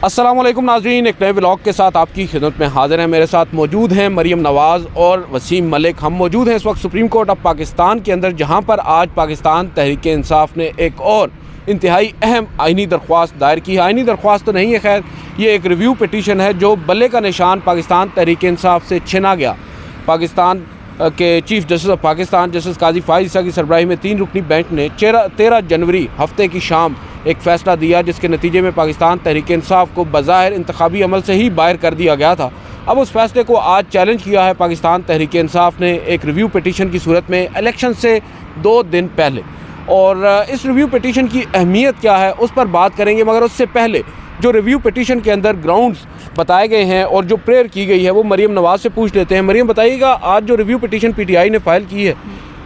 अस्सलाम वालेकुम नाज़रीन, एक नए व्लॉग के साथ आपकी खिदमत में हाज़िर हैं। मेरे साथ मौजूद हैं मरियम नवाज़ और वसीम मलिक। हम मौजूद हैं इस वक्त सुप्रीम कोर्ट ऑफ पाकिस्तान के अंदर, जहां पर आज पाकिस्तान तहरीक इंसाफ ने एक और इंतहाई अहम आइनी दरख्वास्त दायर की है। आइनी दरख्वास्त तो नहीं है, खैर ये एक रिव्यू पिटीशन है जो बल्ले का निशान पाकिस्तान तहरीक इंसाफ से छिना गया। पाकिस्तान के chief justice of Pakistan justice Qazi Faez Isa की सरबराही में 3 रुकनी बेंच ने 13 जनवरी हफ्ते की शाम एक फ़ैसला दिया, जिसके नतीजे में पाकिस्तान तहरीक इंसाफ को बज़ाहिर इंतखाबी अमल से ही बाहर कर दिया गया था। अब उस फैसले को आज चैलेंज किया है पाकिस्तान तहरीक इंसाफ ने एक रिव्यू पिटीशन की सूरत में इलेक्शन से 2 दिन पहले। और इस रिव्यू पिटीशन की अहमियत क्या है उस पर बात करेंगे, मगर उससे पहले जो रिव्यू पिटीशन के अंदर ग्राउंड्स बताए गए हैं और जो प्रेयर की गई है वो मरियम नवाज़ से पूछ लेते हैं। मरियम, बताइएगा आज जो रिव्यू पिटीशन PTI ने फ़ाइल की है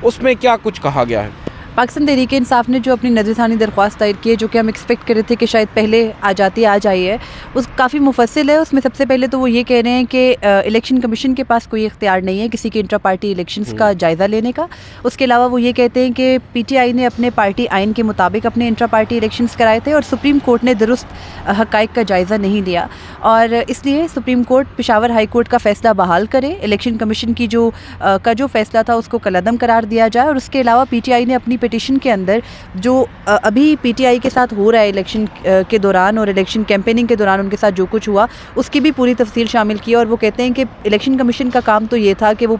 उसमें क्या कुछ कहा गया है? पाकिस्तान तहरीक इंसाफ ने जो अपनी नज़रसानी दरख्वास्त दायर की है, जो कि हम एक्सपेक्ट कर रहे थे कि शायद पहले आ जाती, आज आई है, उस काफ़ी मुफस्सिल है। उसमें सबसे पहले तो वो ये कह रहे हैं कि इलेक्शन कमीशन के पास कोई इख्तियार नहीं है किसी के इंट्रा पार्टी इलेक्शंस का जायज़ा लेने का। उसके अलावा वो ये कहते हैं कि PTI ने अपने पार्टी आइन के मुताबिक अपने इंट्रा पार्टी इलेक्शंस कराए थे और सुप्रीम कोर्ट ने दुरुस्त हक़ाइक़ का जायज़ा नहीं लिया, और इसलिए supreme court Peshawar high court का फ़ैसला बहाल करे, इलेक्शन कमीशन की जो फ़ैसला था उसको कलअदम करार दिया जाए। और उसके अलावा PTI ने अपनी पिटीशन के अंदर जो अभी PTI के साथ हो रहा है इलेक्शन के दौरान और इलेक्शन कैंपेनिंग के दौरान उनके साथ जो कुछ हुआ उसकी भी पूरी तफसील शामिल की। और वो कहते हैं कि इलेक्शन कमीशन का काम तो ये था कि वो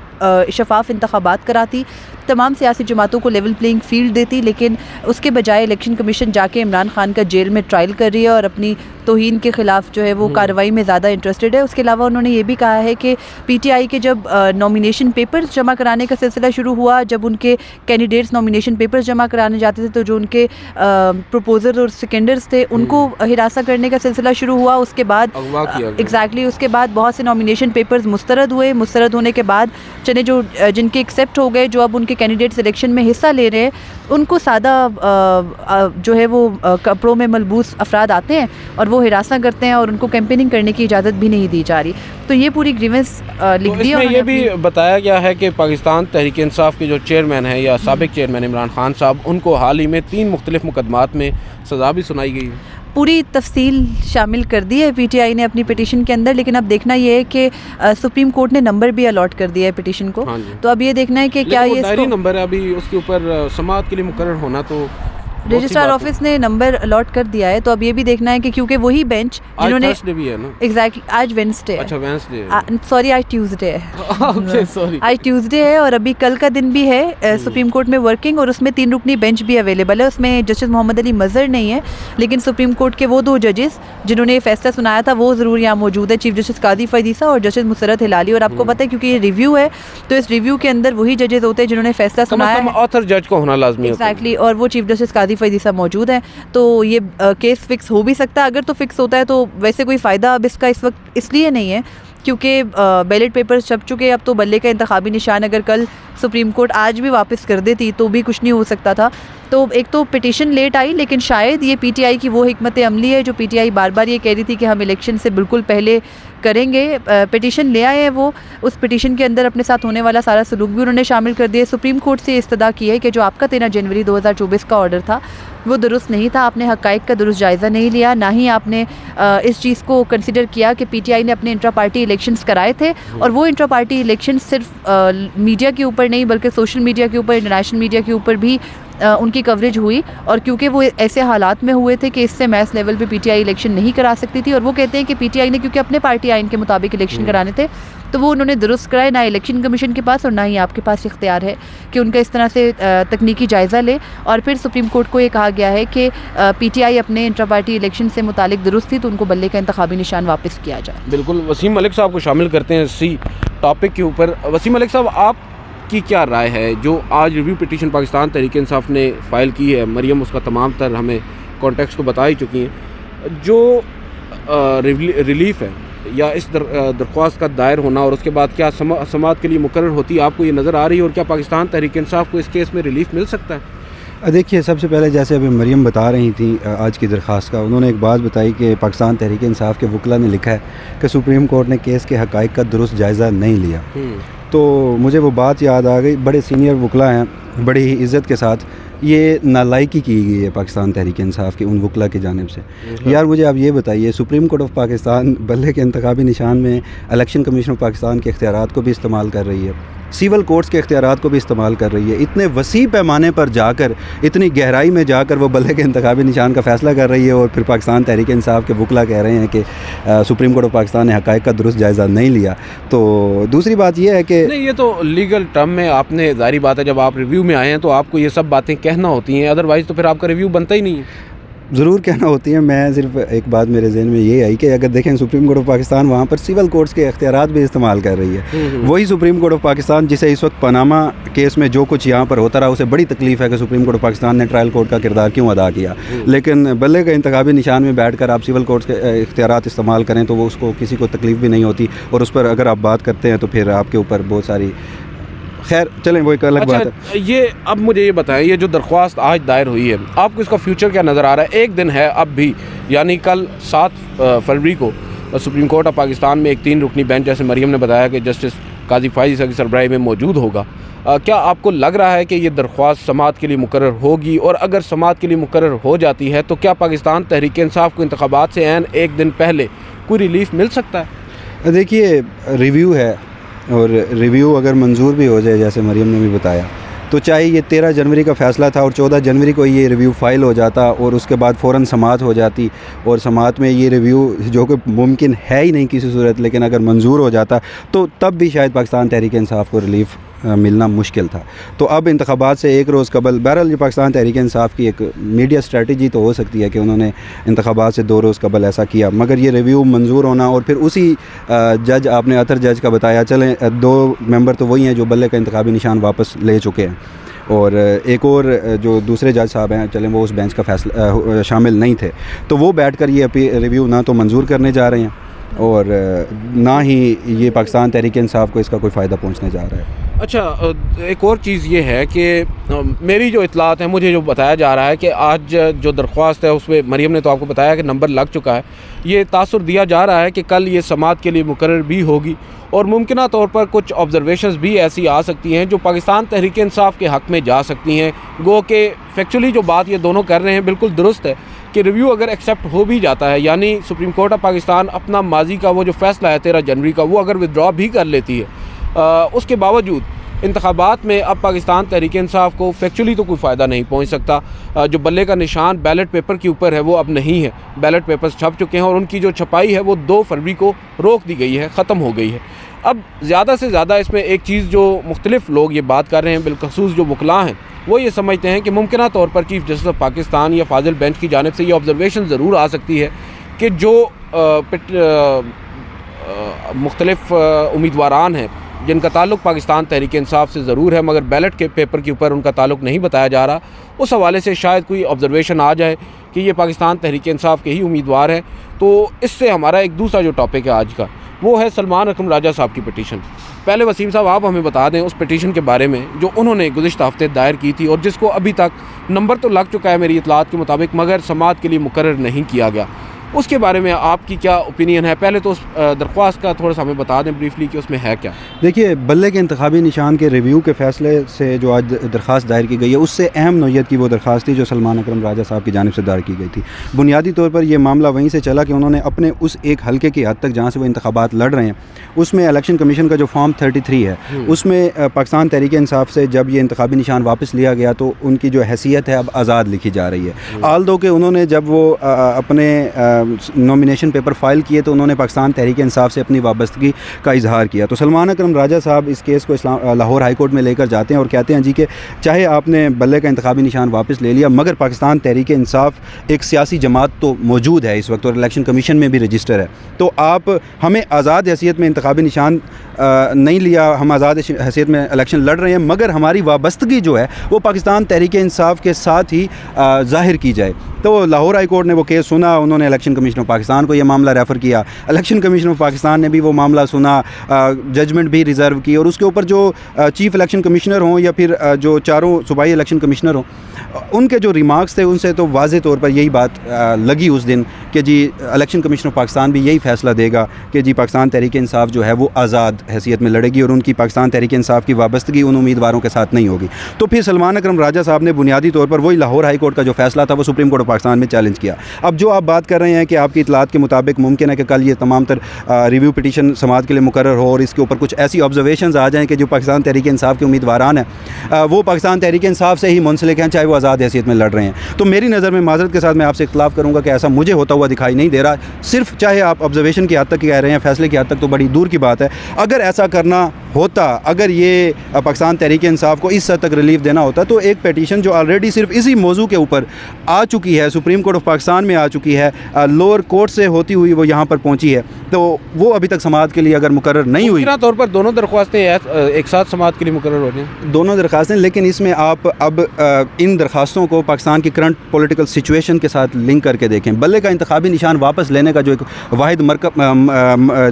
शफाफ इंतखाबात कराती, तमाम सियासी जमातों को लेवल प्लेइंग फील्ड देती, लेकिन उसके बजाय इलेक्शन कमीशन जाके इमरान खान का जेल में ट्रायल कर रही है और अपनी तौहीन के ख़िलाफ़ जो है वो कार्रवाई में ज़्यादा इंटरेस्टेड है। उसके अलावा उन्होंने ये भी कहा है कि PTI के जब नॉमिनेशन पेपर्स जमा कराने का सिलसिला शुरू हुआ, जब उनके कैंडिडेट्स नॉमिनेशन पेपर्स जमा कराने जाते थे तो जो उनके प्रपोजर और सेकेंडर्स थे उनको हिरासा करने का सिलसिला शुरू हुआ। उसके बाद उसके बाद बहुत से नॉमिनेशन पेपर्स मुस्तरद हुए। मुस्तरद होने के बाद चने जो जिनके एक्सेप्ट हो गए, जो अब उनके कैंडिडेट्स इलेक्शन में हिस्सा ले रहे हैं, उनको सादा जो है वो कपड़ों में मलबूस अफराद आते हैं और वो हिरासा करते हैं और उनको कैंपेनिंग करने की इजाज़त भी नहीं दी जा रही। तो ये पूरी ग्रीवेंस लिख दी है। ये भी बताया गया है कि पाकिस्तान तहरीक इंसाफ के जो चेयरमैन हैं या साबिक चेयरमैन इमरान खान साहब, उनको हाल ही में 3 मुख्तलिफ मुकदमात में सज़ा भी सुनाई गई है। पूरी तफसील शामिल कर दी है PTI ने अपनी पिटीशन के अंदर, लेकिन अब देखना ये है कि सुप्रीम कोर्ट ने नंबर भी अलॉट कर दिया है पिटीशन को। तो अब ये देखना है कि क्या ये डायरी नंबर है, अभी उसके ऊपर समाअत के लिए मुकर्रर होना तो रजिस्ट्रार ऑफिस ने नंबर अलॉट कर दिया है। तो अब ये भी देखना है कि क्योंकि वही बेंच जिन्होंने एग्जैक्टली आज वेडनेसडे, अच्छा वेडनेसडे, सॉरी आज ट्यूसडे है सॉरी आज ट्यूसडे है और अभी कल का दिन भी है सुप्रीम कोर्ट में वर्किंग, और उसमें 3 रुकनी बेंच भी अवेलेबल है। उसमें जस्टिस मोहम्मद अली मजहर नहीं है, लेकिन सुप्रीम कोर्ट के वो 2 जजेस जिन्होंने ये फैसला सुनाया था वो ज़रूर यहाँ मौजूद है, चीफ जस्टिस काजी फ़ाइज़ ईसा और जस्टिस मुसर्रत हिलाली। और आपको पता है क्योंकि ये रिव्यू है तो इस रिव्यू के अंदर वही जजेस होते हैं जिन्होंने फैसला सुनाया है, ऑथर जज को होना लाजमी है। एग्जैक्टली, और वो चीफ जस्टिस काजी फ़ाइज़ ईसा मौजूद है। तो ये केस फिक्स हो भी सकता है। अगर तो फिक्स होता है तो वैसे कोई फ़ायदा अब इसका इस वक्त इसलिए नहीं है क्योंकि बैलेट पेपर्स छप चुके हैं। अब तो बल्ले का इंतखाबी निशान अगर कल सुप्रीम कोर्ट आज भी वापस कर देती तो भी कुछ नहीं हो सकता था। तो एक तो पिटीशन लेट आई, लेकिन शायद ये PTI की वो हिकमत अमली है जो PTI बार बार ये कह रही थी कि हम इलेक्शन से बिल्कुल पहले करेंगे। पिटीशन ले आए हैं वो, उस पिटीशन के अंदर अपने साथ होने वाला सारा सलूक भी उन्होंने शामिल कर दिया। सुप्रीम कोर्ट से इस्तदा की है कि जो आपका 13 जनवरी 2024 का ऑर्डर था वो दुरुस्त नहीं था, आपने हक़ाइक़ का दुरुस्त जायज़ा नहीं लिया, ना ही आपने इस चीज़ को कंसिडर किया कि PTI ने अपने इंट्रा पार्टी इलेक्शंस कराए थे और वो इंट्रा पार्टी इलेक्शन सिर्फ मीडिया के ऊपर नहीं बल्कि सोशल मीडिया के ऊपर, इंटरनेशनल मीडिया के ऊपर भी उनकी कवरेज हुई। और क्योंकि वो ऐसे हालात में हुए थे कि इससे मैस लेवल पे PTI इलेक्शन नहीं करा सकती थी, और वो कहते हैं कि PTI ने क्योंकि अपने पार्टी आइन के मुताबिक इलेक्शन कराने थे तो वो उन्होंने दुरुस्त कराए, ना इलेक्शन कमीशन के पास और ना ही आपके पास इख्तियार है कि उनका इस तरह से तकनीकी जायज़ा ले। और फिर सुप्रीम कोर्ट को ये कहा गया है कि PTI अपने इंट्रा पार्टी इलेक्शन से मुतालिक दुरुस्त थी तो उनको बल्ले का इंतखाबी निशान वापस किया जाए। बिल्कुल, वसीम मलिक साहब को शामिल करते हैं इसी टॉपिक के ऊपर। वसीम मलिक साहब, आप की क्या राय है जो आज रिव्यू पिटीशन पाकिस्तान तहरीक इंसाफ ने फ़ाइल की है? मरियम उसका तमाम तर हमें कॉन्टेक्स्ट तो बता ही चुकी हैं। जो रिलीफ है या इस दरख्वास्त का दायर होना और उसके बाद क्या समाअत के लिए मुकर्रर होती, आपको ये नज़र आ रही है? और क्या पाकिस्तान तहरीक इंसाफ को इस केस में रिलीफ मिल सकता है? देखिए, सबसे पहले जैसे अभी मरियम बता रही थी आज की दरख्वास्त का, उन्होंने एक बात बताई कि पाकिस्तान तहरीक इंसाफ के वकला ने लिखा है कि सुप्रीम कोर्ट ने केस के हक़ाइक़ का दुरुस्त जायज़ा नहीं लिया। तो मुझे वो बात याद आ गई, बड़े सीनियर वकला हैं बड़ी ही इज़्ज़त के साथ ये नालायकी की गई है पाकिस्तान तहरीक इंसाफ की उन वकला की जानिब से। यार मुझे आप ये बताइए, सुप्रीम कोर्ट ऑफ पाकिस्तान बल्ले के इंतखाबी निशान में इलेक्शन कमीशन ऑफ पाकिस्तान के इख्तियारात को भी इस्तेमाल कर रही है, सिविल कोर्ट्स के इख्तियारात को भी इस्तेमाल कर रही है। इतने वसी पैमाने पर जाकर, इतनी गहराई में जाकर वो बल्ले के इंतखाबी निशान का फ़ैसला कर रही है, और फिर पाकिस्तान तहरीक इंसाफ के वकला कह रहे हैं कि सुप्रीम कोर्ट ऑफ पाकिस्तान ने हक़ाइक़ का दुरुस्त जायज़ा नहीं लिया। तो दूसरी बात यह है कि नहीं, ये तो लीगल टर्म में आपने, ज़ाहिर बात है जब आप रिव्यू में आए हैं तो आपको ये सब बातें कहना होती हैं, अदरवाइज़ तो फिर आपका रिव्यू बनता ही नहीं है। ज़रूर कहना होती है। मैं सिर्फ एक बात मेरे जहन में ये आई कि अगर देखें सुप्रीम कोर्ट ऑफ पाकिस्तान वहाँ पर सिविल कोर्ट्स के इख्तियारात भी इस्तेमाल कर रही है। वही सुप्रीम कोर्ट ऑफ पाकिस्तान जिसे इस वक्त पनामा केस में जो कुछ यहाँ पर होता रहा उसे बड़ी तकलीफ़ है कि सुप्रीम कोर्ट ऑफ पाकिस्तान ने ट्रायल कोर्ट का किरदार क्यों अदा किया। लेकिन बल्ले के इंतखाबी निशान में बैठ कर आप सिविल कोर्ट्स के इख्तियारात इस्तेमाल करें तो वो उसको किसी को तकलीफ़ भी नहीं होती, और उस पर अगर आप बात करते हैं तो फिर आपके ऊपर बहुत सारी, खैर चलें वो एक अलग बात है। ये अब मुझे ये बताएं, ये जो दरख्वास्त आज दायर हुई है, आपको इसका फ्यूचर क्या नज़र आ रहा है? एक दिन है अब भी, यानी कल 7 फरवरी को सुप्रीम कोर्ट ऑफ पाकिस्तान में एक 3 रुकनी बेंच, जैसे मरियम ने बताया, कि जस्टिस काजी फाइज़ ईसा की सरबराही में मौजूद होगा। क्या आपको लग रहा है कि ये दरख्वास्त समाअत के लिए मुकर्रर होगी, और अगर समाअत के लिए मुकर्रर हो जाती है तो क्या पाकिस्तान तहरीक इंसाफ को इंतखाबात से ऐन एक दिन पहले कोई रिलीफ मिल सकता है? देखिए, रिव्यू है, और रिव्यू अगर मंजूर भी हो जाए, जैसे मरियम ने भी बताया, तो चाहे ये 13 जनवरी का फ़ैसला था और 14 जनवरी को ये रिव्यू फ़ाइल हो जाता और उसके बाद फ़ौरन समाअत हो जाती, और समाअत में ये रिव्यू जो कि मुमकिन है ही नहीं किसी सूरत, लेकिन अगर मंजूर हो जाता तो तब भी शायद पाकिस्तान तहरीक इंसाफ को रिलीफ़ मिलना मुश्किल था। तो अब इंतखाबात से एक रोज़ कबल, बहरहाल ये पाकिस्तान तहरीक इंसाफ की एक मीडिया स्ट्रेटजी तो हो सकती है कि उन्होंने इंतखाबात से 2 रोज़ कबल ऐसा किया, मगर ये रिव्यू मंजूर होना और फिर उसी जज, आपने अतर जज का बताया, चलें 2 मेंबर तो वही हैं जो बल्ले का इंतखाबी निशान वापस ले चुके हैं, और एक और जो दूसरे जज साहब हैं, चलें वो उस बेंच का फैसला शामिल नहीं थे, तो वो बैठकर ये रिव्यू ना तो मंजूर करने जा रहे हैं और ना ही ये पाकिस्तान तहरीक इंसाफ को इसका कोई फ़ायदा पहुंचने जा रहा है। अच्छा, एक और चीज़ ये है कि मेरी जो इतलात है, मुझे जो बताया जा रहा है कि आज जो दरख्वास्त है उसमें मरियम ने तो आपको बताया कि नंबर लग चुका है। ये तासुर दिया जा रहा है कि कल ये समाअत के लिए मुकर्रर भी होगी, और मुमकिन तौर पर कुछ ऑब्जर्वेशंस भी ऐसी आ सकती हैं जो पाकिस्तान तहरीक इंसाफ के हक़ में जा सकती हैं। गो कि फैक्चुअली जो बात ये दोनों कर रहे हैं बिल्कुल दुरुस्त है कि रिव्यू अगर एक्सेप्ट हो भी जाता है, यानी सुप्रीम कोर्ट ऑफ पाकिस्तान अपना माजी का वो जो फ़ैसला है 13 जनवरी का, वो अगर विदड्रॉ भी कर लेती है, उसके बावजूद इंतखाबात में अब पाकिस्तान तहरीक इंसाफ को फैक्चुअली तो कोई फ़ायदा नहीं पहुंच सकता। जो बल्ले का निशान बैलेट पेपर के ऊपर है वो अब नहीं है, बैलेट पेपर्स छप चुके हैं और उनकी जो छपाई है वो 2 फरवरी को रोक दी गई है, ख़त्म हो गई है। अब ज़्यादा से ज़्यादा इसमें एक चीज़ जो मुख्तलिफ लोग ये बात कर रहे हैं, बिलखसूस जो वकला हैं, वो ये समझते हैं कि मुमकिन तौर पर चीफ़ जस्टिस ऑफ पाकिस्तान या फाजिल बेंच की जानिब से ये ऑब्जर्वेशन ज़रूर आ सकती है कि जो मुख्तलिफ उम्मीदवारान हैं जिनका ताल्लुक़ पाकिस्तान तहरीक इंसाफ से ज़रूर है, मगर बैलेट के पेपर के ऊपर उनका ताल्लुक़ नहीं बताया जा रहा, उस हवाले से शायद कोई ऑब्जर्वेशन आ जाए कि ये पाकिस्तान तहरीक इंसाफ के ही उम्मीदवार हैं। तो इससे हमारा एक दूसरा जो टॉपिक है आज का, वो है सलमान अकरम राजा साहब की पिटीशन। पहले वसीम साहब आप हमें बता दें उस पिटीशन के बारे में जो उन्होंने गुज़िश्ता हफ्ते दायर की थी और जिसको अभी तक नंबर तो लग चुका है मेरी इतलात के मुताबिक, मगर समाअत के लिए मुकर्रर नहीं किया गया। उसके बारे में आपकी क्या ओपिनियन है? पहले तो उस दरख्वास्त का थोड़ा सा हमें बता दें ब्रीफली कि उसमें है क्या। देखिए, बल्ले के इंतखाबी निशान के रिव्यू के फ़ैसले से जो आज दरख्वास्त दायर की गई है, उससे अहम नौयत की वो दरख्वास्त थी जो सलमान अकरम राजा साहब की जानिब से दायर की गई थी। बुनियादी तौर पर यह मामला वहीं से चला कि उन्होंने अपने उस एक हल्के की हद तक जहाँ से वो इंतखाबात लड़ रहे हैं, उसमें इलेक्शन कमीशन का जो फॉर्म 33 है, उसमें पाकिस्तान तहरीक इंसाफ से जब ये इंतखाबी निशान वापस लिया गया तो उनकी जो हैसियत है अब आज़ाद लिखी जा रही है। आल दो कि उन्होंने जब वो अपने नॉमिनेशन पेपर फाइल किए तो उन्होंने पाकिस्तान तहरीक इंसाफ से अपनी वाबस्तगी का इजहार किया। तो सलमान अकरम राजा साहब इस केस को लाहौर हाई कोर्ट में लेकर जाते हैं और कहते हैं जी कि चाहे आपने बल्ले का इंतखाबी निशान वापस ले लिया, मगर पाकिस्तान तहरीक इंसाफ एक सियासी जमात तो मौजूद है इस वक्त और इलेक्शन कमीशन में भी रजिस्टर है, तो आप हमें आज़ाद हैसियत में इंतखाबी निशान नहीं लिया, हम आज़ाद हैसियत में इलेक्शन लड़ रहे हैं, मगर हमारी वाबस्तगी जो है वो पाकिस्तान तहरीक इंसाफ के साथ ही ज़ाहिर की जाए। तो लाहौर हाई कोर्ट ने वो केस सुना, उन्होंने इलेक्शन कमीशन ऑफ पाकिस्तान को ये मामला रेफ़र किया, इलेक्शन कमीशन ऑफ पाकिस्तान ने भी वो मामला सुना, जजमेंट भी रिज़र्व की, और उसके ऊपर जो चीफ़ इलेक्शन कमिश्नर हों या फिर जो चारों सूबाई इलेक्शन कमिश्नर हों, उनके जो रिमार्क्स थे उनसे तो वाज़े तौर पर यही बात लगी उस दिन कि जी इलेक्शन कमीशन ऑफ पाकिस्तान भी यही फ़ैसला देगा कि जी पाकिस्तान तहरीक इंसाफ जो है वो आज़ाद हैसियत में लड़ेगी और उनकी पाकिस्तान तहरीक इंसाफ की वाबस्तगी उन उम्मीदवारों के साथ नहीं होगी। तो फिर सलमान अकरम राजा साहब ने बुनियादी तौर पर वही लाहौर हाई कोर्ट का जो फ़ैसला था वो सुप्रीम कोर्ट ऑफ पाकिस्तान में चैलेंज किया। अब जो आप बात कर रहे हैं कि आपकी इतलात के मुताबिक मुमकिन है कि कल ये तमाम तर रिव्यू पिटीशन समाअत के लिए मुकर्रर हो और इसके ऊपर कुछ ऐसी ऑब्जर्वेशंस आ जाएँ कि जो पाकिस्तान तहरीक इंसाफ के उम्मीदवारान हैं वो पाकिस्तान तहरीक इंसाफ से ही मुंसलिक हैं, चाहे वो आज़ाद हैसियत में लड़ रहे हैं। तो मेरी नज़र में माज़रत के साथ मैं आपसे इख्तिलाफ़ करूँगा कि ऐसा मुझे होता हुआ दिखाई नहीं दे रहा। सिर्फ चाहे आप ऑब्जर्वेशन की हद तक कह रहे हैं, फैसले की हद तक तो बड़ी दूर की बात है। अगर ऐसा करना होता, अगर ये पाकिस्तान तहरीक इंसाफ को इस हद तक रिलीफ देना होता तो एक पिटीशन जो ऑलरेडी सिर्फ इसी मौजू के ऊपर आ चुकी है, सुप्रीम कोर्ट ऑफ पाकिस्तान में आ चुकी है, लोअर कोर्ट से होती हुई वो यहाँ पर पहुँची है, तो वो अभी तक समाअत के लिए अगर मुकर्रर नहीं हुई। तौर पर दोनों दरख्वास्तें एक साथ समाअत के लिए मुकर्रर हो रही हैं, दोनों दरख्वास्तें, लेकिन इसमें आप अब इन दरख्वास्तों को पाकिस्तान की करंट पॉलिटिकल सिचुएशन के साथ लिंक करके देखें। बल्ले का इंतखाबी निशान वापस लेने का जो एक वाहिद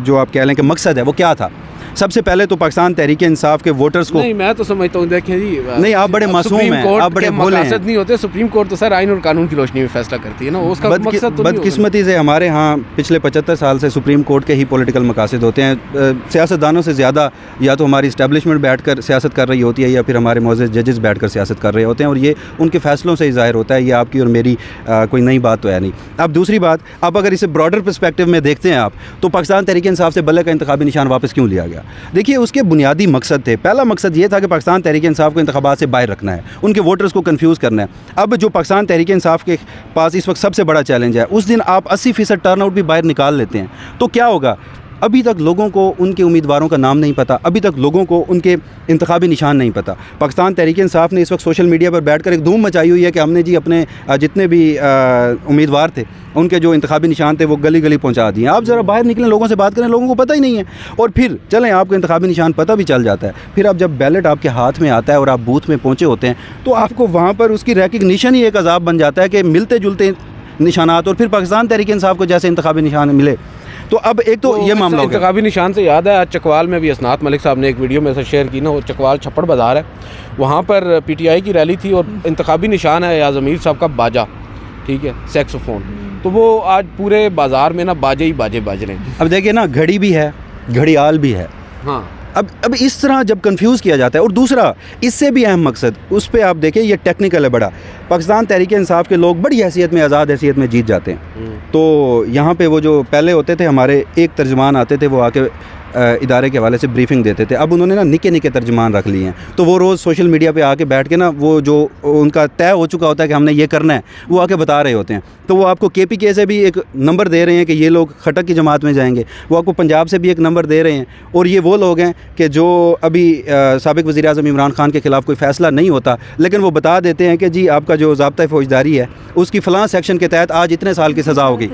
जो आप कह लें कि मकसद है वो क्या था? सबसे पहले तो पाकिस्तान तहरीक इंसाफ के वोटर्स को, नहीं मैं तो समझता हूँ, देखें जी, नहीं आप बड़े मासूम हैं, आप बड़े भोले हैं। नहीं होते, सुप्रीम कोर्ट तो सर आइन और कानून की रोशनी में फैसला करती है ना, उसका मकसद तो बदकिस्मती से हमारे यहाँ पिछले 75 साल से सुप्रीम कोर्ट के ही पॉलिटिकल मकासद होते हैं। सियासतदानों से ज़्यादा या तो हमारी इस्टेब्लिशमेंट बैठकर सियासत कर रही होती है या फिर हमारे मौजूद जजेस बैठकर सियासत कर रहे होते हैं, और ये उनके फैसलों से ही ज़ाहिर होता है। ये आपकी और मेरी कोई नई बात तो है नहीं। अब दूसरी बात, अब अगर इसे ब्रॉडर पर्सपेक्टिव में देखते हैं आप, तो पाकिस्तान तहरीक इंसाफ से बल्ले का इंतखाबी निशान वापस क्यों लिया गया? देखिए उसके बुनियादी मकसद थे। पहला मकसद ये था कि पाकिस्तान तहरीक इंसाफ को इंतखाबात से बाहर रखना है, उनके वोटर्स को कंफ्यूज करना है। अब जो पाकिस्तान तहरीक इंसाफ के पास इस वक्त सबसे बड़ा चैलेंज है, उस दिन आप 80% टर्नआउट भी बाहर निकाल लेते हैं तो क्या होगा? अभी तक लोगों को उनके उम्मीदवारों का नाम नहीं पता, अभी तक लोगों को उनके इंतखाबी निशान नहीं पता। पाकिस्तान तहरीक इंसाफ ने इस वक्त सोशल मीडिया पर बैठकर एक धूम मचाई हुई है कि हमने जी अपने जितने भी उम्मीदवार थे उनके जो इंतखाबी निशान थे वो गली गली पहुंचा दिए। आप ज़रा बाहर निकलें, लोगों से बात करें, लोगों को पता ही नहीं है। और फिर चलें, आपको इंतखाबी निशान पता भी चल जाता है, फिर अब जब बैलेट आपके हाथ में आता है और आप बूथ में पहुँचे होते हैं तो आपको वहाँ पर उसकी रिकग्निशन ही एक अजाब बन जाता है कि मिलते जुलते निशानात, और फिर पाकिस्तान तहरीक इंसाफ को जैसे इंतखाबी निशान मिले। तो अब एक तो ये मामला हो गया। इंतखाबी निशान से याद है, आज चकवाल में भी असनात मलिक साहब ने एक वीडियो में से शेयर की ना, वो चकवाल छप्पड़ बाज़ार है, वहाँ पर पीटीआई की रैली थी और इंतखाबी निशान है याज़ अमीर साहब का बाजा, ठीक है, सैक्सोफोन। तो वो आज पूरे बाज़ार में ना बाजे ही बाजे बाज रहे हैं। अब देखिए ना, घड़ी भी है, घड़ियाल भी है। हाँ, अब इस तरह जब कंफ्यूज किया जाता है, और दूसरा इससे भी अहम मकसद, उस पर आप देखें, ये टेक्निकल है बड़ा। पाकिस्तान तहरीक इंसाफ के लोग बड़ी हैसियत में, आज़ाद हैसियत में जीत जाते हैं। तो यहाँ पे वो जो पहले होते थे, हमारे एक तर्जमान आते थे, वो आके इदारे के हवाले से ब्रीफिंग देते थे। अब उन्होंने ना निके निके तर्जमान रख लिए हैं, तो वो रोज़ सोशल मीडिया पे आके बैठ के ना, वो जो उनका तय हो चुका होता है कि हमने ये करना है, वो आके बता रहे होते हैं। तो वो आपको KPK से भी एक नंबर दे रहे हैं कि ये लोग खटक की जमात में जाएंगे, वो आपको पंजाब से भी एक नंबर दे रहे हैं, और ये वो लोग हैं कि जो अभी साबिक वज़ीर-ए-आज़म इमरान खान के ख़िलाफ़ कोई फ़ैसला नहीं होता, लेकिन वो बता देते हैं कि जी आपका जो ज़ाब्ता फ़ौजदारी है उसकी फ़लाँ सेक्शन के तहत आज इतने साल की सज़ा होगी।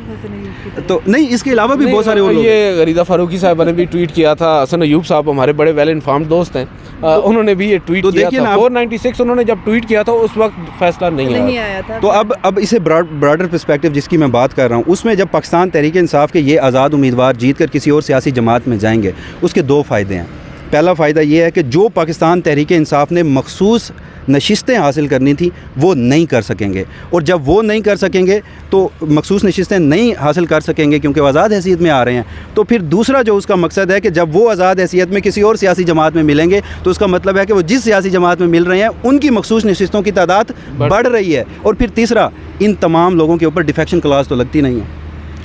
तो नहीं, इसके अलावा भी बहुत सारे, ये गरीदा फारूकी साहब ने भी ट्वीट किया था, हसन अयूब साहब हमारे बड़े वेल इन्फॉर्म्ड दोस्त हैं, उन्होंने भी ये ट्वीट किया था। 496 उन्होंने जब ट्वीट किया था उस वक्त फैसला नहीं आया था। तो अब इसे ब्रॉडर पर्सपेक्टिव जिसकी मैं बात कर रहा हूँ, उसमें जब पाकिस्तान तहरीक इंसाफ के ये आज़ाद उम्मीदवार जीत कर किसी और सियासी जमात में जाएंगे, उसके दो फ़ायदे हैं। पहला फ़ायदा ये है कि जो पाकिस्तान तहरीक इंसाफ ने मखसूस नशिस्तें हासिल करनी थी वो नहीं कर सकेंगे, और जब वो नहीं कर सकेंगे तो मखसूस नशिस्तें नहीं हासिल कर सकेंगे क्योंकि वो आज़ाद हैसियत में आ रहे हैं। तो फिर दूसरा जो उसका मकसद है कि जब वो आज़ाद हैसियत में किसी और सियासी जमात में मिलेंगे तो उसका मतलब है कि वो जिस सियासी जमात में मिल रहे हैं उनकी मखसूस नशिस्तों की तादाद बढ़ रही है। और फिर तीसरा, इन तमाम लोगों के ऊपर डिफेक्शन क्लास तो लगती नहीं है।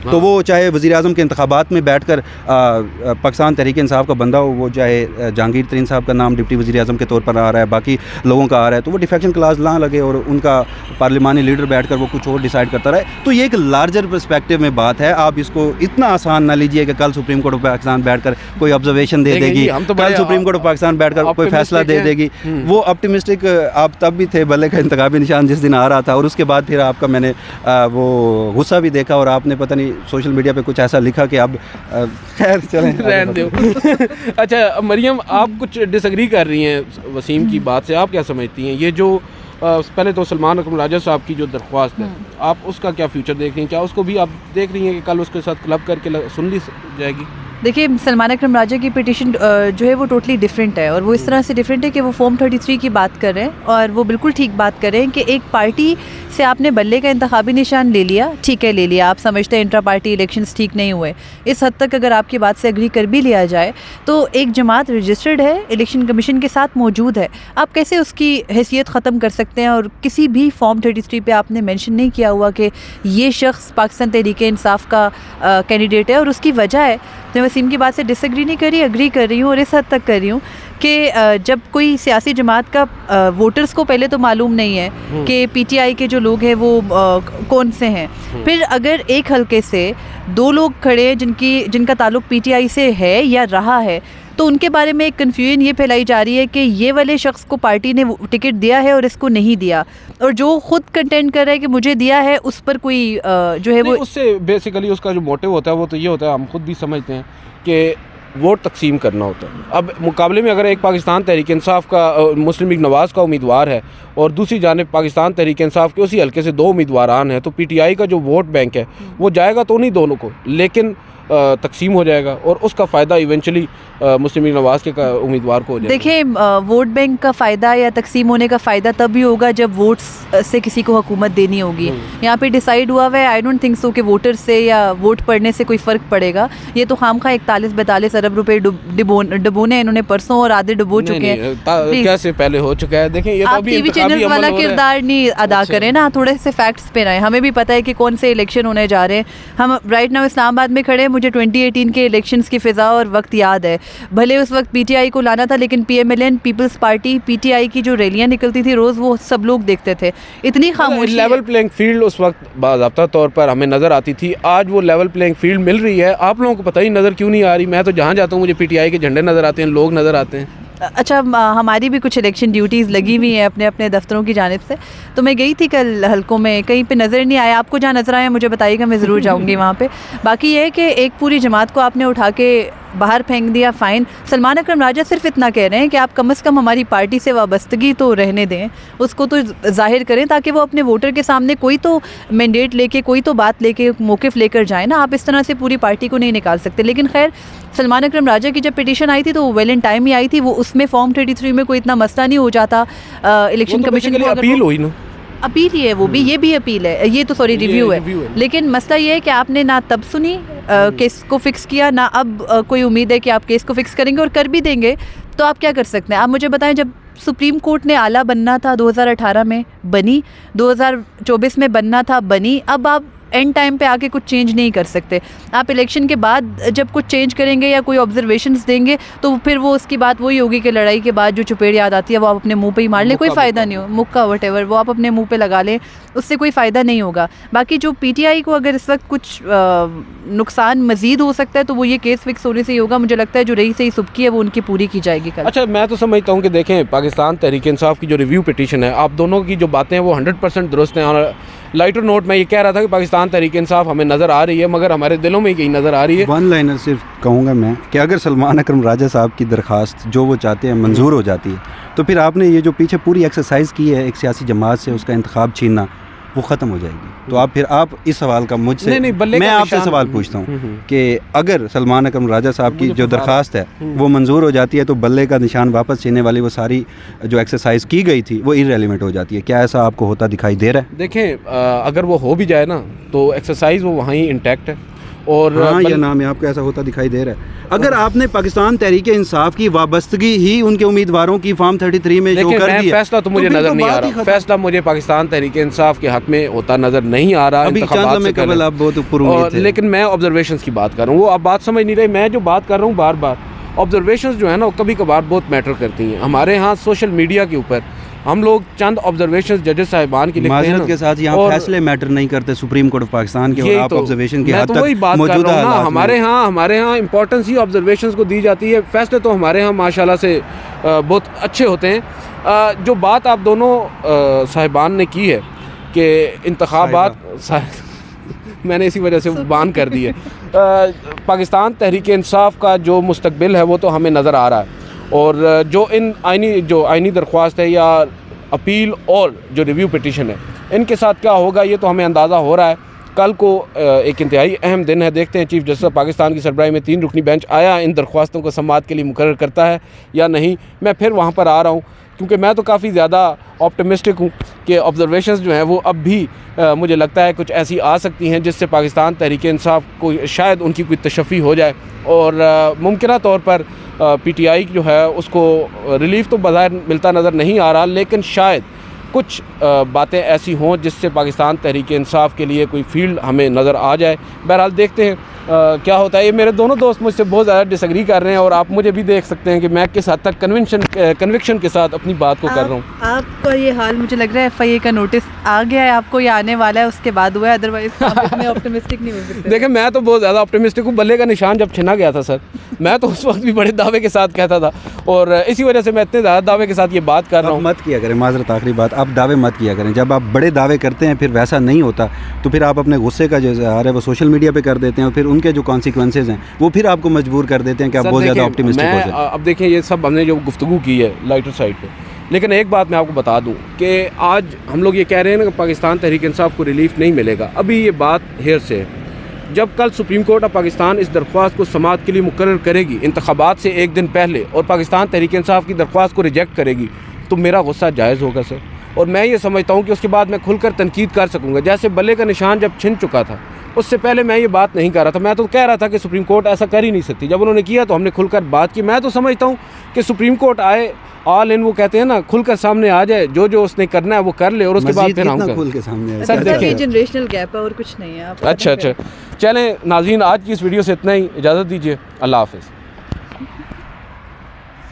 तो वो चाहे वज़ीर-ए-आज़म के इंतखाबात में बैठकर पाकिस्तान तहरीक इंसाफ का बंदा हो, वो चाहे जहांगीर तरीन साहब का नाम डिप्टी वज़ीर-ए-आज़म के तौर पर आ रहा है, बाकी लोगों का आ रहा है, तो वो डिफेक्शन क्लास ना लगे और उनका पार्लिमानी लीडर बैठकर वो कुछ और डिसाइड करता रहे। तो ये एक लार्जर पर्सपेक्टिव में बात है। आप इसको इतना आसान ना लीजिए कि कल सुप्रीम कोर्ट ऑफ पाकिस्तान बैठकर कोई ऑब्जर्वेशन दे देगी, कल सुप्रीम कोर्ट ऑफ पाकिस्तान बैठकर कोई फैसला दे देगी। वो ऑप्टिमिस्टिक आप तब भी थे, भले का इंतखाबी निशान जिस दिन आ रहा था, और उसके बाद फिर आपका मैंने वो गुस्सा भी देखा और आपने पता नहीं सोशल मीडिया पे कुछ ऐसा लिखा कि अब खैर चलें रहने दो। अच्छा मरियम, आप कुछ डिसएग्री कर रही हैं वसीम की बात से, आप क्या समझती हैं? ये जो पहले तो सलमान अकरम राजा साहब की जो दरख्वास्त है, आप उसका क्या फ्यूचर देख रही हैं? क्या उसको भी आप देख रही हैं कि कल उसके साथ क्लब करके सुन ली जाएगी? देखिए, सलमान अकरम राजा की पिटीशन जो है वो टोटली डिफरेंट है, और वो इस तरह से डिफरेंट है कि वो फॉर्म 33 की बात कर रहे हैं, और वो बिल्कुल ठीक बात कर रहे हैं कि एक पार्टी से आपने बल्ले का इंतखाबी निशान ले लिया, ठीक है ले लिया, आप समझते हैं इंट्रा पार्टी इलेक्शंस ठीक नहीं हुए, इस हद तक अगर आपकी बात से एग्री कर भी लिया जाए तो एक जमात रजिस्टर्ड है, इलेक्शन कमीशन के साथ मौजूद है, आप कैसे उसकी हैसियत ख़त्म कर सकते हैं? और किसी भी फॉर्म 33 पे आपने मेंशन नहीं किया हुआ कि ये शख्स पाकिस्तान तहरीक-ए-इंसाफ का कैंडिडेट है, और उसकी वजह है, मैं वसीम की बात से डिसएग्री नहीं कर रही, एग्री कर रही हूँ, और इस हद तक कर रही हूँ कि जब कोई सियासी जमात का वोटर्स को पहले तो मालूम नहीं है कि पीटीआई के जो लोग हैं वो कौन से हैं, फिर अगर एक हलके से 2 लोग खड़े हैं जिनका ताल्लुक पीटीआई से है या रहा है, तो उनके बारे में एक कन्फ्यूजन ये फैलाई जा रही है कि ये वाले शख्स को पार्टी ने टिकट दिया है और इसको नहीं दिया, और जो खुद कंटेंट कर रहा है कि मुझे दिया है उस पर कोई जो है वो उससे बेसिकली उसका जो मोटिव होता है वो तो ये होता है, हम खुद भी समझते हैं कि वोट तकसीम करना होता है। अब मुकाबले में अगर एक पाकिस्तान तहरीक इंसाफ का मुस्लिम लीग नवाज़ का उम्मीदवार है और दूसरी जानिब पाकिस्तान तहरीक इंसाफ के उसी हल्के से 2 उम्मीदवारान हैं, तो पीटीआई का जो वोट बैंक है वो जाएगा तो उन्हीं दोनों को, लेकिन तकसीम हो जाएगा और उसका फ़ायदा इवेंचुअली मुस्लिम लीग नवाज़ के उम्मीदवार को हो जाएगा। देखिए, वोट बैंक का फ़ायदा या तकसीम होने का फ़ायदा तब भी होगा जब वोट्स से किसी को हुकूमत देनी होगी। यहाँ पे डिसाइड हुआ हुआ है, आई डोंट थिंक सो कि वोटर से या वोट पड़ने से कोई फ़र्क पड़ेगा। ये तो खामखा 41-42 अरब रुपए डुबोने इन्होंने परसों, और आधे डुबो चुके हैं, कैसे पहले हो चुका है। देखें, ये तो आप टीवी चैनल वाला किरदार नहीं अदा करें ना, थोड़े से फैक्ट्स पे रहें। हमें भी पता है कि कौन से इलेक्शन होने जा रहे हैं। हम राइट नाउ इस्लामाबाद में खड़े हैं, मुझे 2018 के इलेक्शंस की फ़िज़ा और वक्त याद है। भले उस वक्त पीटीआई को लाना था, लेकिन पीएमएलएन पीपल्स पार्टी पीटीआई की जो रैलियां निकलती थी रोज़, वो सब लोग देखते थे। इतनी खामोशी, लेवल प्लेइंग फील्ड उस वक्त बाज़ाब्ता तौर पर हमें नज़र आती थी। आज वो लेवल प्लेइंग फील्ड मिल रही है, आप लोगों को पता ही नज़र क्यों नहीं आ रही। मैं तो जहाँ जाता हूँ मुझे पीटीआई के झंडे नज़र आते हैं, लोग नज़र आते हैं। अच्छा, हमारी भी कुछ इलेक्शन ड्यूटीज़ लगी हुई हैं अपने अपने दफ्तरों की जानिब से, तो मैं गई थी कल हलकों में, कहीं पे नज़र नहीं आया। आपको जहाँ नज़र आया मुझे बताइएगा, मैं ज़रूर जाऊँगी वहाँ पे। बाकी ये है कि एक पूरी जमात को आपने उठा के बाहर फेंक दिया, फ़ाइन। सलमान अकरम राजा सिर्फ इतना कह रहे हैं कि आप कम से कम हमारी पार्टी से वाबस्तगी तो रहने दें, उसको तो जाहिर करें, ताकि वो अपने वोटर के सामने कोई तो मैंडेट लेके, कोई तो बात लेके, मौक़िफ़ लेकर जाए ना। आप इस तरह से पूरी पार्टी को नहीं निकाल सकते। लेकिन खैर, सलमान अकरम राजा की जब पिटीशन आई थी तो वेल इन टाइम ही आई थी, वो उसमें फॉर्म 33 में कोई इतना मसला नहीं हो जाता। इलेक्शन कमीशन को अपील हुई ना, अपील ही है वो भी, ये भी अपील है, ये तो सॉरी रिव्यू है। लेकिन मसला ये है कि आपने ना तब सुनी केस को फिक्स किया, ना अब कोई उम्मीद है कि आप केस को फिक्स करेंगे, और कर भी देंगे तो आप क्या कर सकते हैं? आप मुझे बताएं, जब सुप्रीम कोर्ट ने आला बनना था 2018 में बनी, 2024 में बनना था बनी, अब आप एंड टाइम पे आके कुछ चेंज नहीं कर सकते। आप इलेक्शन के बाद जब कुछ चेंज करेंगे या कोई ऑब्जर्वेशंस देंगे तो फिर वो उसकी बात वही होगी कि लड़ाई के बाद जो चुपेड़ याद आती है वो आप अपने मुंह पे ही मार लें, कोई फ़ायदा नहीं हो, मुक्का वटेवर वो आप अपने मुंह पे लगा लें, उससे कोई फ़ायदा नहीं होगा। बाकी जो पीटीआई को अगर इस वक्त कुछ नुकसान मज़ीद हो सकता है तो वो ये केस फिक्स होने से ही होगा। मुझे लगता है जो रही सही सुबकी है वो उनकी पूरी की जाएगी कल। अच्छा, मैं तो समझता हूँ कि देखें, पाकिस्तान तहरीक इंसाफ की जो रिव्यू पिटीशन है, आप दोनों की जो बातें हैं वो 100% दुरुस्त हैं। और लाइटर नोट मैं ये कह रहा था कि पाकिस्तान तहरीक इंसाफ हमें नज़र आ रही है, मगर हमारे दिलों में कहीं नज़र आ रही है। 1 लाइनर सिर्फ कहूँगा मैं कि अगर सलमान अकरम राजा साहब की दरख्वास्त जो वो चाहते हैं मंजूर हो जाती है, तो फिर आपने ये जो पीछे पूरी एक्सरसाइज की है एक सियासी जमात से उसका इंतखाब छीनना, वो ख़त्म हो जाएगी। तो आप फिर आप इस सवाल का मुझसे मैं आपसे सवाल पूछता हूँ कि अगर सलमान अकरम राजा साहब की जो दरख्वास्त है वो मंजूर हो जाती है, तो बल्ले का निशान वापस छीनने वाली वो सारी जो एक्सरसाइज की गई थी वो इररेलेवेंट हो जाती है। क्या ऐसा आपको होता दिखाई दे रहा है? देखें, अगर वो हो भी जाए ना तो एक्सरसाइज वो वहाँ ही इंटैक्ट है। और हाँ, ये नाम है, आपको ऐसा होता दिखाई दे रहा है? अगर आपने पाकिस्तान तहरीक इंसाफ की वाबस्तगी ही उनके उम्मीदवारों की फॉर्म 33 में शो कर दिया, फैसला तो मुझे नजर नहीं आ रहा। फैसला मुझे पाकिस्तान तहरीक इंसाफ के हक में होता नजर नहीं आ रहा। अभी चंद समय कबल आप बहुत ऊपर उम्मीद थे। लेकिन मैं ऑब्जर्वेशंस की बात कर रहा हूँ, वो आप बात समझ नहीं रहे। मैं जो बात कर रहा हूँ बार बार, ऑब्जर्वेशंस जो है ना वो कभी कभार बहुत मैटर करती हैं। हमारे यहाँ सोशल मीडिया के ऊपर हम लोग चंद ऑब्जर्वेशंस जजेस साहिबान की लिखते हैं के साथ, यहाँ फैसले मैटर नहीं करते सुप्रीम कोर्ट ऑफ पाकिस्तान के, और आप ऑब्जर्वेशन की हद तक मौजूदा हमारे यहाँ इंपॉर्टेंस ही ऑब्जर्वेशंस को दी जाती है। फैसले तो हमारे यहाँ माशाल्लाह से बहुत अच्छे होते हैं। जो बात आप दोनों साहिबान ने की है कि इंतखाबात मैंने इसी वजह से बान कर दी है, पाकिस्तान तहरीक इंसाफ का जो मुस्तकबिल है वो तो हमें नज़र आ रहा है। और जो आइनी दरख्वास्त है या अपील और जो रिव्यू पिटीशन है, इनके साथ क्या होगा ये तो हमें अंदाज़ा हो रहा है। कल को एक इंतहाई अहम दिन है। देखते हैं चीफ जस्टिस ऑफ पाकिस्तान की सरबराही में 3 रुकनी बेंच आया इन दरख्वास्तों को समाअत के लिए मुकर्रर करता है या नहीं। मैं फिर वहाँ पर आ रहा हूँ क्योंकि मैं तो काफ़ी ज़्यादा ऑप्टिमिस्टिक हूँ कि ऑब्जर्वेशंस जो हैं वो अब भी मुझे लगता है कुछ ऐसी आ सकती हैं जिससे पाकिस्तान तहरीक इंसाफ को शायद उनकी कोई तशफ़ी हो जाए और मुमकिन तौर पर PTI जो है उसको रिलीफ तो बज़ाहिर मिलता नज़र नहीं आ रहा, लेकिन शायद कुछ बातें ऐसी हों जिससे पाकिस्तान तहरीक इंसाफ के लिए कोई फील्ड हमें नज़र आ जाए। बहरहाल देखते हैं क्या होता है। ये मेरे दोनों दोस्त मुझसे बहुत ज़्यादा डिसएग्री कर रहे हैं और आप मुझे भी देख सकते हैं कि मैं किस हद तक कन्विक्शन के साथ अपनी बात को कर रहा हूँ। आपका ये हाल मुझे लग रहा है FIA का नोटिस आ गया है आपको, या आने वाला है उसके बाद हुआ है, अदरवाइज आप इतने ऑप्टिमिस्टिक नहीं हो सकते। देखिए मैं तो बहुत ज़्यादा ऑप्टिमिस्टिक हूँ। बल्ले का निशान जब छिना गया था सर, मैं तो उस वक्त भी बड़े दावे के साथ कहता था और इसी वजह से मैं इतने ज़्यादा दावे के साथ ये बात कर रहा हूँ। मत किया करें, माजरत आखिरी बात, आप दावे मत किया करें। जब आप बड़े दावे करते हैं फिर वैसा नहीं होता तो फिर आप अपने गुस्से का जो इज़हार है वो सोशल मीडिया पे कर देते हैं और फिर उनके जो कॉन्सिक्वेंसेज हैं वो फिर आपको मजबूर कर देते हैं कि आप बहुत ज़्यादा ऑप्टिमिस्टिक हो जाए। अब देखिए ये सब हमने जो गुफ्तगू की है लाइटर साइड पे, लेकिन एक बात मैं आपको बता दूं कि आज हम लोग ये कह रहे हैं ना कि पाकिस्तान तहरीक इंसाफ को रिलीफ नहीं मिलेगा, अभी ये बात हेर से है। जब कल सुप्रीम कोर्ट ऑफ पाकिस्तान इस दरख्वास्त को समाअत के लिए मुकर्रर करेगी इंतखाबात से एक दिन पहले और पाकिस्तान तहरीक इंसाफ की दरख्वास्त को रिजेक्ट करेगी तो मेरा गुस्सा जायज़ होगा सर, और मैं ये समझता हूँ कि उसके बाद मैं खुलकर तनकीद कर सकूँगा। जैसे बल्ले का निशान जब छिन चुका था उससे पहले मैं ये बात नहीं कर रहा था, मैं तो कह रहा था कि सुप्रीम कोर्ट ऐसा कर ही नहीं सकती। जब उन्होंने किया तो हमने खुलकर बात की। मैं तो समझता हूँ कि सुप्रीम कोर्ट आए ऑल इन, वो कहते हैं ना, खुलकर सामने आ जाए, जो जो उसने करना है वो कर ले और उसके बाद फिर हम खुल के सामने सर देखिए जनरेशनल गैप है और कुछ नहीं है। अच्छा चलें नाज़रीन, आज की इस वीडियो से इतना ही, इजाज़त दीजिए, अल्लाह हाफ़िज़।